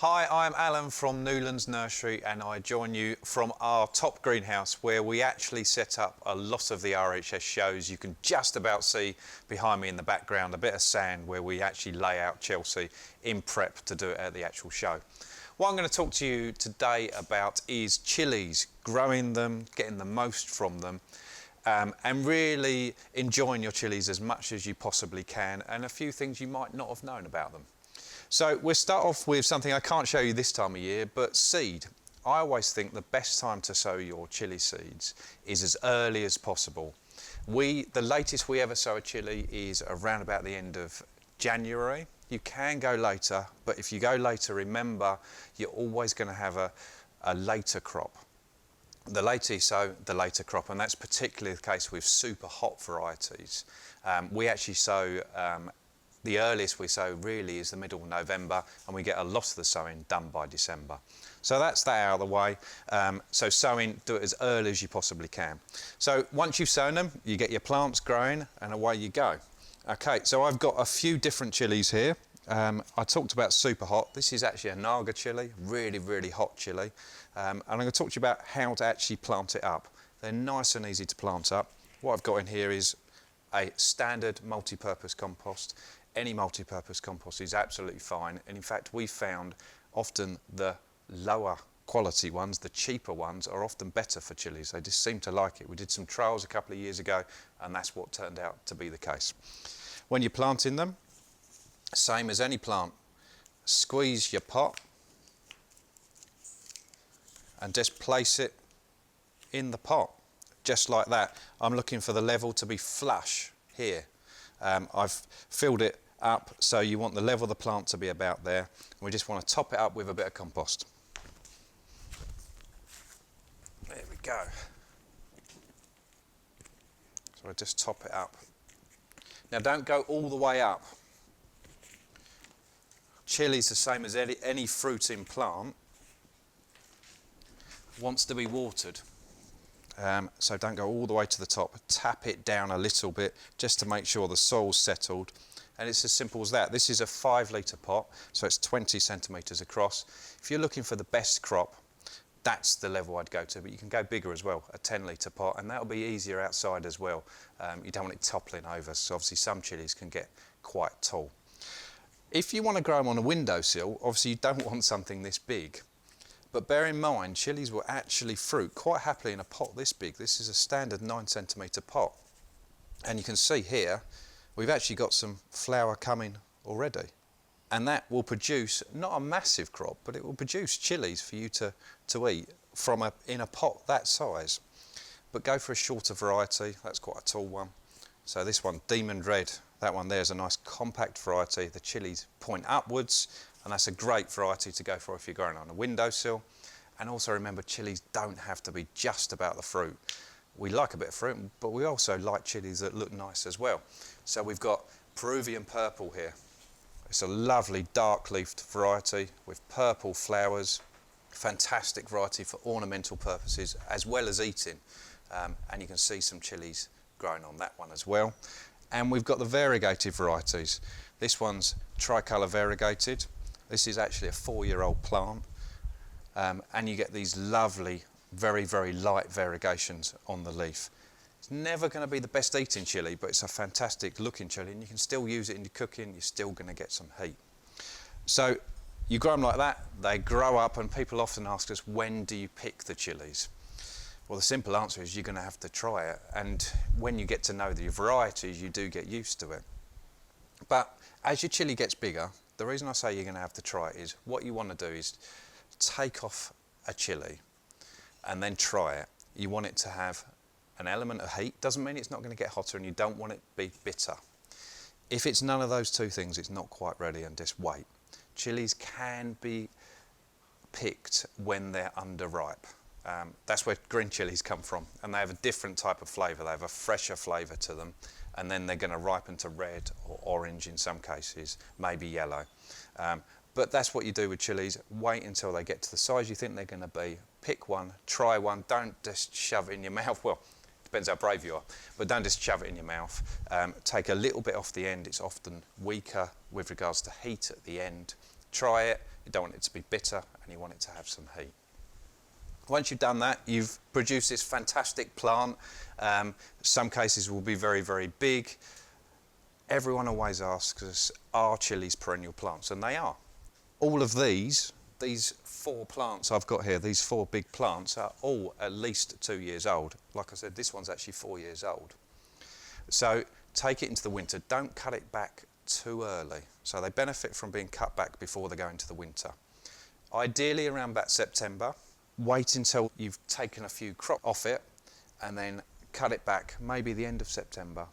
Hi, I'm Alan from Newlands Nursery and I join you from our top greenhouse where we actually set up a lot of the RHS shows. You can just about see behind me in the background a bit of sand where we actually lay out Chelsea in prep to do it at the actual show. What I'm going to talk to you today about is chillies, growing them, getting the most from them. And really enjoying your chillies as much as you possibly can, and a few things you might not have known about them. So we'll start off with something I can't show you this time of year, but seed. I always think the best time to sow your chilli seeds is as early as possible. The latest we ever sow a chilli is around about the end of January. You can go later, but if you go later, remember you're always going to have a later crop. The later you sow, the later crop, and that's particularly the case with super hot varieties. We actually sow, the earliest we sow really is the middle of November, and we get a lot of the sowing done by December. So that's that out of the way. So sowing, do it as early as you possibly can. So once you've sown them, you get your plants growing and away you go. Okay, so I've got a few different chillies here. I talked about super hot. This is actually a Naga chilli, really, really hot chilli. And I'm going to talk to you about how to actually plant it up. They're nice and easy to plant up. What I've got in here is a standard multi-purpose compost. Any multi-purpose compost is absolutely fine. And in fact, we found often the lower quality ones, the cheaper ones, are often better for chillies. They just seem to like it. We did some trials a couple of years ago, and that's what turned out to be the case. When you're planting them, same as any plant, squeeze your pot and just place it in the pot, just like that. I'm looking for the level to be flush here. I've filled it up, so you want the level of the plant to be about there. And we just want to top it up with a bit of compost. There we go. So I just top it up. Now don't go all the way up. Chilli's the same as any fruiting plant, wants to be watered. So don't go all the way to the top. Tap it down a little bit just to make sure the soil's settled. And it's as simple as that. This is a 5-litre pot, so it's 20 centimetres across. If you're looking for the best crop, that's the level I'd go to, but you can go bigger as well, a 10-litre pot, and that'll be easier outside as well. You don't want it toppling over, so obviously some chillies can get quite tall. If you want to grow them on a windowsill, obviously you don't want something this big. But bear in mind, chillies will actually fruit quite happily in a pot this big. This is a standard 9-centimetre pot. And you can see here, we've actually got some flower coming already. And that will produce, not a massive crop, but it will produce chillies for you to eat in a pot that size. But go for a shorter variety, that's quite a tall one. So this one, Demon Red, that one there is a nice compact variety. The chillies point upwards, and that's a great variety to go for if you're growing on a windowsill. And also remember, chillies don't have to be just about the fruit. We like a bit of fruit, but we also like chillies that look nice as well. So we've got Peruvian Purple here. It's a lovely dark-leafed variety with purple flowers. Fantastic variety for ornamental purposes as well as eating. And you can see some chillies growing on that one as well. And we've got the variegated varieties. This one's tricolour variegated. This is actually a 4-year-old plant. And you get these lovely, very, very light variegations on the leaf. It's never going to be the best eating chilli, but it's a fantastic looking chilli, and you can still use it in your cooking. You're still going to get some heat. So you grow them like that, they grow up, and people often ask us, when do you pick the chillies? Well, the simple answer is you're going to have to try it, and when you get to know the varieties, you do get used to it. But as your chilli gets bigger, the reason I say you're going to have to try it is what you want to do is take off a chilli and then try it. You want it to have an element of heat. Doesn't mean it's not going to get hotter, and you don't want it to be bitter. If it's none of those two things, it's not quite ready, and just wait. Chillies can be picked when they're underripe. That's where green chillies come from, and they have a different type of flavour. They have a fresher flavour to them, and then they're going to ripen to red or orange in some cases, maybe yellow. But that's what you do with chillies. Wait until they get to the size you think they're going to be. Pick one, try one, don't just shove it in your mouth. Well, depends how brave you are, but don't just shove it in your mouth. Take a little bit off the end. It's often weaker with regards to heat at the end, try it, you don't want it to be bitter, and you want it to have some heat. Once you've done that, you've produced this fantastic plant. Some cases will be very, very big. Everyone always asks us, are chillies perennial plants? And they are. All of these 4 plants I've got here, these 4 big plants, are all at least 2 years old. Like I said, this one's actually 4 years old. So take it into the winter. Don't cut it back too early. So they benefit from being cut back before they go into the winter. Ideally around about September. Wait until you've taken a few crop off it and then cut it back, maybe the end of September,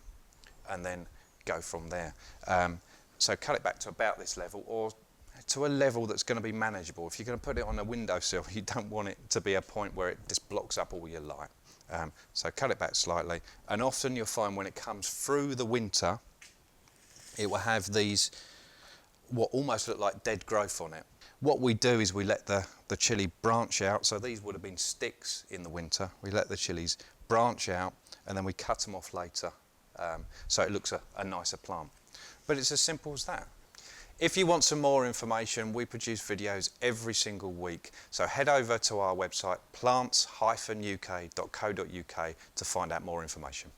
and then go from there. So cut it back to about this level, or to a level that's going to be manageable. If you're going to put it on a windowsill, you don't want it to be a point where it just blocks up all your light. So cut it back slightly, and often you'll find when it comes through the winter, it will have these what almost look like dead growth on it. What we do is we let the chilli branch out. So these would have been sticks in the winter. We let the chillies branch out and then we cut them off later, so it looks a nicer plant. But it's as simple as that. If you want some more information, we produce videos every single week. So head over to our website, plants-uk.co.uk, to find out more information.